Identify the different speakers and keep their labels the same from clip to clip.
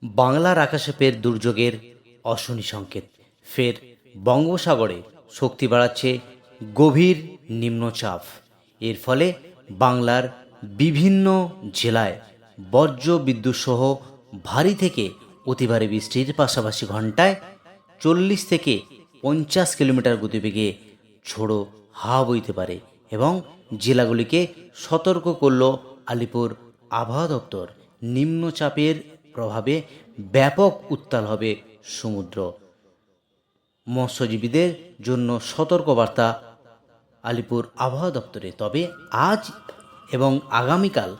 Speaker 1: বাংলার আকাশে ফের দুর্যোগের অশনি সংকেত। ফের বঙ্গোপসাগরে শক্তি বাড়াচ্ছে গভীর নিম্নচাপ। এর ফলে বাংলার বিভিন্ন জেলায় বজ্র বিদ্যুৎ সহ ভারী থেকে অতি ভারী বৃষ্টির পাশাপাশি ঘন্টায় 40 থেকে 50 কিলোমিটার গতিবেগে ঝোড়ো হাওয়া বইতে পারে এবং জেলাগুলিকে সতর্ক করল আলিপুর আবহাওয়া দপ্তর। নিম্নচাপের প্রভাবে ব্যাপক উত্তাল হবে সমুদ্র। মৎস্যজীবীদের জন্য সতর্কবার্তা আলিপুর আবহাওয়া দপ্তরে। তবে আজ এবং আগামীকাল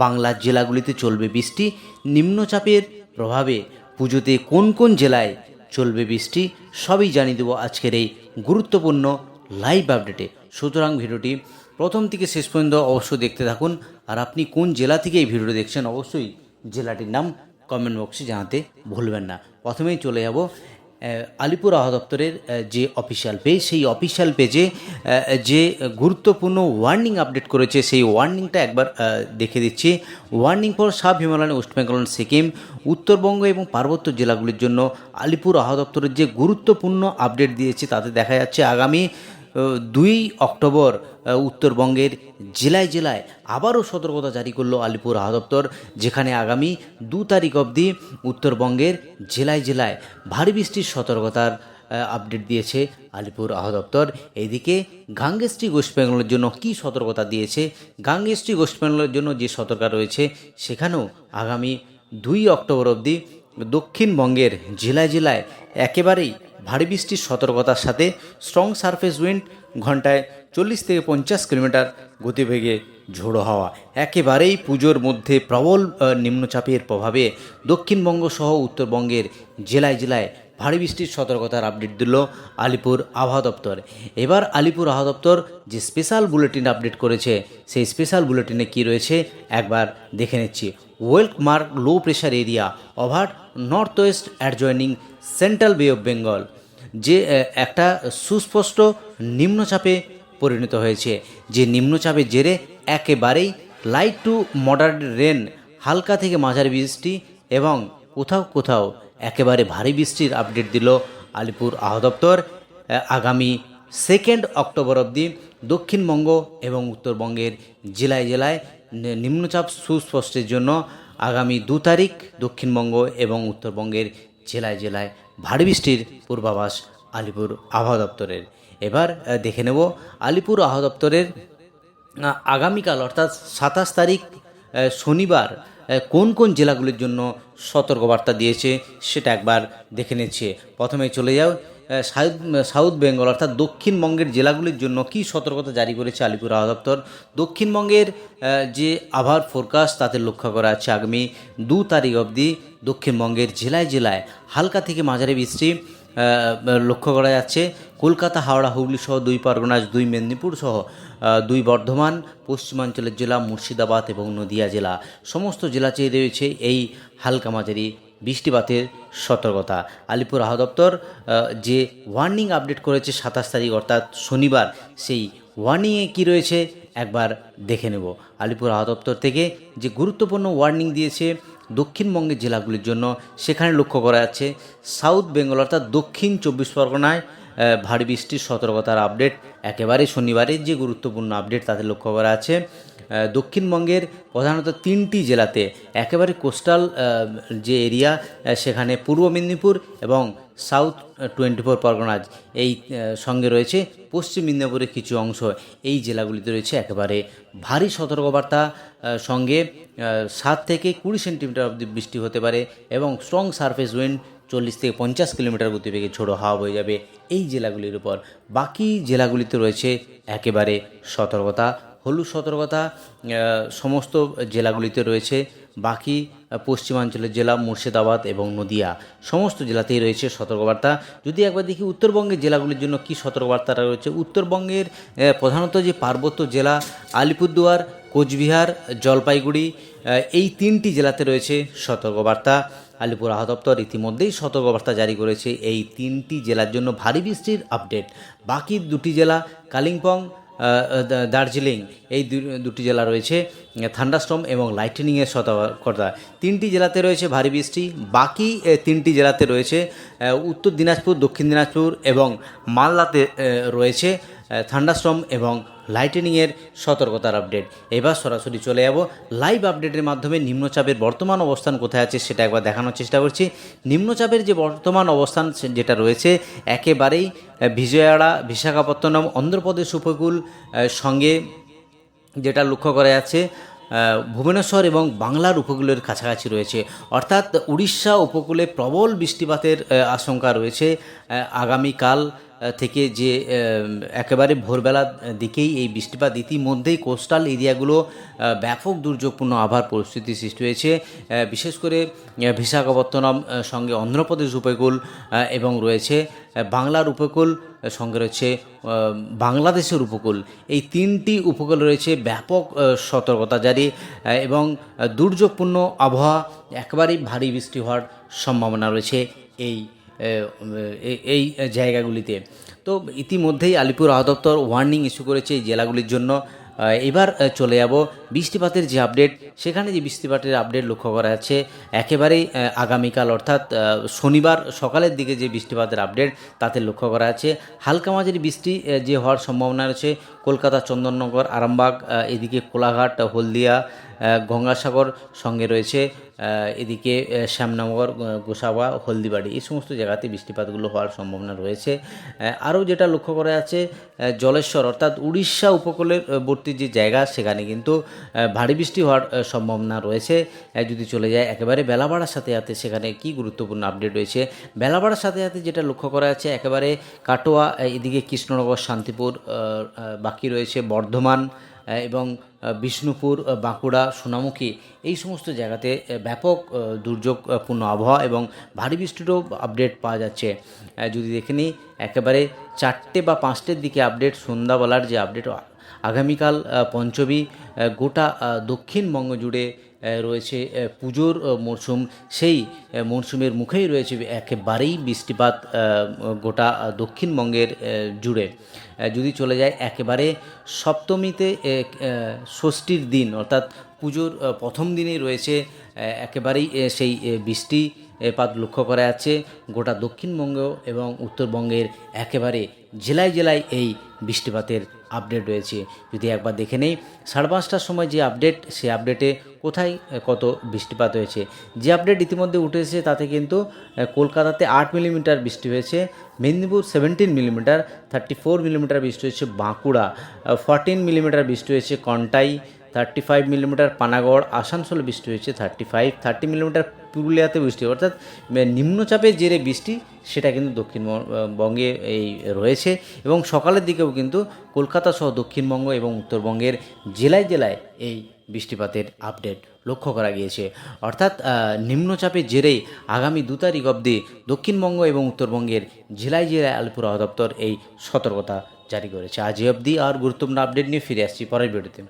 Speaker 1: বাংলার জেলাগুলিতে চলবে বৃষ্টি। নিম্নচাপের প্রভাবে পুজোতে কোন কোন জেলায় চলবে বৃষ্টি সবই জানিয়ে দেবো আজকের এই গুরুত্বপূর্ণ লাইভ আপডেটে। সুতরাং ভিডিওটি প্রথম থেকে শেষ পর্যন্ত অবশ্যই দেখতে থাকুন। আর আপনি কোন জেলা থেকে এই ভিডিওটি দেখছেন অবশ্যই জেলাটির নাম কমেন্ট বক্সে জানাতে ভুলবেন না। প্রথমেই চলে যাব আলিপুর আবহাওয়া দপ্তরের যে অফিসিয়াল পেজ, সেই অফিসিয়াল পেজে যে গুরুত্বপূর্ণ ওয়ার্নিং আপডেট করেছে সেই ওয়ার্নিংটা একবার দেখে দিচ্ছি। Warning for sub Himalayan, West Bengal, Sikkim, Uttarbanga এবং পার্বত্য জেলাগুলির জন্য আলিপুর আবহাওয়া দপ্তরের যে গুরুত্বপূর্ণ আপডেট দিয়েছে তাতে দেখা যাচ্ছে আগামী 2 অক্টোবর উত্তরবঙ্গের জেলায় জেলায় আবারও সতর্কতা জারি করলো আলিপুর আবহাওয়া দপ্তর, যেখানে আগামী 2 তারিখ অবধি উত্তরবঙ্গের জেলায় জেলায় ভারী বৃষ্টির সতর্কতার আপডেট দিয়েছে আলিপুর আবহাওয়া দপ্তর। এইদিকে গাঙ্গেস্ট্রি ওয়েস্ট বেঙ্গলের জন্য কী সতর্কতা দিয়েছে, গাঙ্গেস্ট্রি ওয়েস্ট বেঙ্গলের জন্য যে সতর্কতা রয়েছে সেখানেও আগামী 2 অক্টোবর অবধি দক্ষিণবঙ্গের জেলায় জেলায় একেবারেই ভারী বৃষ্টির সতর্কতার সাথে স্ট্রং সারফেস উইন্ড, ঘন্টায় 40 থেকে 50 কিলোমিটার গতিবেগে ঝোড়ো হাওয়া। একেবারেই পুজোর মধ্যে প্রবল নিম্নচাপের প্রভাবে দক্ষিণবঙ্গ সহ উত্তরবঙ্গের জেলায় জেলায় ভারী বৃষ্টির সতর্কতার আপডেট দিল আলিপুর আবহাওয়া দপ্তর। এবার আলিপুর আবহাওয়া দপ্তর যে স্পেশাল বুলেটিন আপডেট করেছে সেই স্পেশাল বুলেটিনে কি রয়েছে একবার দেখে নিচ্ছি। Well mark low pressure area over north West adjoining central বে অফ বেঙ্গল, যে একটা সুস্পষ্ট নিম্নচাপে পরিণত হয়েছে। যে নিম্নচাপের জেরে একেবারেই লাইট টু মডারেট রেন, হালকা থেকে মাঝারি বৃষ্টি এবং কোথাও কোথাও একেবারে ভারী বৃষ্টির আপডেট দিল আলিপুর আবহাওয়া দপ্তর। আগামী 2 অক্টোবর অবধি দক্ষিণবঙ্গ এবং উত্তরবঙ্গের জেলায় জেলায় নিম্নচাপ সুস্পষ্টের জন্য আগামী 2 তারিখ দক্ষিণবঙ্গ এবং উত্তরবঙ্গের জেলায় জেলায় ভারী বৃষ্টির পূর্বাভাস আলিপুর আবহাওয়া দপ্তরের। এবার দেখে নেব আলিপুর আবহাওয়া দপ্তরের আগামীকাল অর্থাৎ 27 তারিখ শনিবার কোন কোন জেলাগুলির জন্য সতর্কবার্তা দিয়েছে সেটা একবার দেখে নিচ্ছে। প্রথমে চলে যাও সাউথ বেঙ্গল অর্থাৎ দক্ষিণবঙ্গের জেলাগুলির জন্য কী সতর্কতা জারি করেছে আলিপুর আবহাওয়া দপ্তর। দক্ষিণবঙ্গের যে আবহাওয়ার ফোরকাস্ট তাতে লক্ষ্য করা আছে আগামী 2 তারিখ অবধি দক্ষিণবঙ্গের জেলায় জেলায় হালকা থেকে মাঝারি বৃষ্টি লক্ষ্য করা যাচ্ছে। কলকাতা, হাওড়া, হুগলি সহ 2 পরগনা, 2 মেদিনীপুর সহ 2 বর্ধমান, পশ্চিমাঞ্চলের জেলা মুর্শিদাবাদ এবং নদিয়া জেলা, সমস্ত জেলাতেই রয়েছে এই হালকা মাঝারি বৃষ্টিপাতের সতর্কতা। আলিপুর আবহাওয়া দপ্তর যে ওয়ার্নিং আপডেট করেছে 27 তারিখ অর্থাৎ শনিবার, সেই ওয়ার্নিংয়ে কী রয়েছে একবার দেখে নেব। আলিপুর আবহাওয়া দপ্তর থেকে যে গুরুত্বপূর্ণ ওয়ার্নিং দিয়েছে দক্ষিণবঙ্গের জেলাগুলির জন্য সেখানে লক্ষ্য করা যাচ্ছে সাউথ বেঙ্গল অর্থাৎ দক্ষিণ 24 পরগনায় ভারী বৃষ্টির সতর্কতার আপডেট একেবারে শনিবারের যে গুরুত্বপূর্ণ আপডেট তাতে লক্ষ্য করা আছে। দক্ষিণবঙ্গের প্রধানত 3টি জেলাতে একেবারে কোস্টাল যে এরিয়া সেখানে পূর্ব মেদিনীপুর এবং সাউথ 24 পরগনাজ, এই সঙ্গে রয়েছে পশ্চিম মেদিনীপুরের কিছু অংশ, এই জেলাগুলিতে রয়েছে একেবারে ভারী সতর্কবার্তা। সঙ্গে 7 থেকে 20 সেন্টিমিটার অবধি বৃষ্টি হতে পারে এবং স্ট্রং সারফেস উইন্ড 40 থেকে 50 কিলোমিটার গতিবেগে ঝোড়ো হাওয়া বয়ে যাবে এই জেলাগুলির উপর। বাকি জেলাগুলিতে রয়েছে একেবারে সতর্কতা, হলুদ সতর্কতা সমস্ত জেলাগুলিতে রয়েছে। বাকি পশ্চিমাঞ্চলের জেলা মুর্শিদাবাদ এবং নদিয়া সমস্ত জেলাতেই রয়েছে সতর্কবার্তা। যদি একবার দেখি উত্তরবঙ্গের জেলাগুলির জন্য কী সতর্কবার্তাটা রয়েছে, উত্তরবঙ্গের প্রধানত যে পার্বত্য জেলা আলিপুরদুয়ার, কোচবিহার, জলপাইগুড়ি, এই 3টি জেলাতে রয়েছে সতর্কবার্তা। আলিপুর আবহাওয়া দপ্তর ইতিমধ্যেই সতর্কবার্তা জারি করেছে এই 3টি জেলার জন্য ভারী বৃষ্টির আপডেট। বাকি 2টি জেলা কালিম্পং, দার্জিলিং এই দুটি জেলা রয়েছে থান্ডারস্টর্ম এবং লাইটনিংয়ের সতর্কতা। 3টি জেলাতে রয়েছে ভারী বৃষ্টি, বাকি 3টি জেলাতে রয়েছে উত্তর দিনাজপুর, দক্ষিণ দিনাজপুর এবং মালদাতে রয়েছে থান্ডারস্টর্ম এবং লাইটনিংয়ের সতর্কতার আপডেট। এবার সরাসরি চলে যাব লাইভ আপডেটের মাধ্যমে নিম্নচাপের বর্তমান অবস্থান কোথায় আছে সেটা একবার দেখানোর চেষ্টা করছি। নিম্নচাপের যে বর্তমান অবস্থান যেটা রয়েছে একেবারেই বিজয়ওয়াড়া, বিশাখাপত্তনম, অন্ধ্রপ্রদেশ উপকূল সঙ্গে যেটা লক্ষ্য করা যাচ্ছে ভুবনেশ্বর এবং বাংলার উপকূলের কাছাকাছি রয়েছে, অর্থাৎ উড়িষ্যা উপকূলে প্রবল বৃষ্টিপাতের আশঙ্কা রয়েছে আগামীকাল থেকে। যে একেবারে ভোরবেলার দিকেই এই বৃষ্টিপাত, ইতিমধ্যেই কোস্টাল এরিয়াগুলো ব্যাপক দুর্যোগপূর্ণ আবহাওয়ার পরিস্থিতি সৃষ্টি হয়েছে। বিশেষ করে বিশাখাপত্তনম সঙ্গে অন্ধ্রপ্রদেশ উপকূল এবং রয়েছে বাংলার উপকূল, সঙ্গে রয়েছে বাংলাদেশের উপকূল, এই 3টি উপকূল রয়েছে ব্যাপক সতর্কতা জারি এবং দুর্যোগপূর্ণ আবহাওয়া, একেবারেই ভারী বৃষ্টি হওয়ার সম্ভাবনা রয়েছে এই জায়গাগুলিতে। তো ইতিমধ্যেই আলিপুর আবহাওয়া দপ্তর ওয়ার্নিং ইস্যু করেছে এই জেলাগুলির জন্য। এবার চলে যাব বৃষ্টিপাতের যে আপডেট, সেখানে যে বৃষ্টিপাতের আপডেট লক্ষ্য করা যাচ্ছে একেবারেই আগামীকাল অর্থাৎ শনিবার সকালের দিকে যে বৃষ্টিপাতের আপডেট তাতে লক্ষ্য করা যাচ্ছে হালকা মাঝারি বৃষ্টি যে হওয়ার সম্ভাবনা রয়েছে কলকাতা, চন্দননগর, আরামবাগ, এদিকে কোলাঘাট, হলদিয়া, গঙ্গাসাগর, সঙ্গে রয়েছে এদিকে শ্যামনগর, গোসাবা, হলদিবাড়ি, এই সমস্ত জায়গাতে বৃষ্টিপাতগুলো হওয়ার সম্ভাবনা রয়েছে। আরও যেটা লক্ষ্য করা যাচ্ছে জলেশ্বর অর্থাৎ উড়িষ্যা উপকূলবর্তী যে জায়গা সেখানে কিন্তু ভারী বৃষ্টি হওয়ার সম্ভাবনা রয়েছে। যদি চলে যায় একেবারে বেলা বাড়ার সাথে সাথে সেখানে কি গুরুত্বপূর্ণ আপডেট রয়েছে, বেলা বাড়ার সাথে সাথে যেটা লক্ষ্য করা যাচ্ছে একেবারে কাটোয়া, এদিকে কৃষ্ণনগর, শান্তিপুর, বাকি রয়েছে বর্ধমান এবং বিষ্ণুপুর, বাঁকুড়া, সোনামুখী, এই সমস্ত জায়গাতে ব্যাপক দুর্যোগপূর্ণ আবহাওয়া এবং ভারী বৃষ্টিরও আপডেট পাওয়া যাচ্ছে। যদি দেখে নিই একেবারে 4টে বা 5টের দিকে আপডেট, সন্ধ্যাবেলার যে আপডেট, আগামীকাল পঞ্চমী, গোটা দক্ষিণবঙ্গ জুড়ে রয়েছে পুজোর মরশুম, সেই মরশুমের মুখেই রয়েছে একেবারেই বৃষ্টিপাত গোটা দক্ষিণবঙ্গের জুড়ে। যদি চলে যায় একেবারে সপ্তমীতে, ষষ্ঠীর দিন অর্থাৎ পুজোর প্রথম দিনেই রয়েছে একেবারেই সেই বৃষ্টিপাত লক্ষ্য করা যাচ্ছে গোটা দক্ষিণবঙ্গ এবং উত্তরবঙ্গের একেবারে জেলায় জেলায় এই বৃষ্টিপাতের আপডেট রয়েছে। যদি একবার দেখে নেই 5:30টার সময় যে আপডেট, সেই আপডেটে কোথায় কত বৃষ্টিপাত হয়েছে, যে আপডেট ইতিমধ্যে উঠে এসেছে তাতে কিন্তু কলকাতাতে 8 মিলিমিটার বৃষ্টি হয়েছে, মেদিনীপুর 17 মিলিমিটার, 34 মিলিমিটার বৃষ্টি হয়েছে বাঁকুড়া, 14 মিলিমিটার বৃষ্টি হয়েছে কন্টাই, 35 মিলিমিটার পানাগড়, আসানসোলে বৃষ্টি হয়েছে 30 মিলিমিটার পুরুলিয়াতে বৃষ্টি, অর্থাৎ নিম্নচাপের জেরে বৃষ্টি সেটা কিন্তু দক্ষিণবঙ্গে এই রয়েছে এবং সকালের দিকেও কিন্তু কলকাতা সহ দক্ষিণবঙ্গ এবং উত্তরবঙ্গের জেলায় জেলায় এই বৃষ্টিপাতের আপডেট লক্ষ্য করা গিয়েছে। অর্থাৎ নিম্নচাপের জেরেই আগামী 2 তারিখ অবধি দক্ষিণবঙ্গ এবং উত্তরবঙ্গের জেলায় জেলায় আলিপুর আবহাওয়া দপ্তর এই সতর্কতা জারি করেছে। আজ অবধি আর গুরুত্বপূর্ণ আপডেট নিয়ে ফিরে আসছি পরের ভিডিওতে।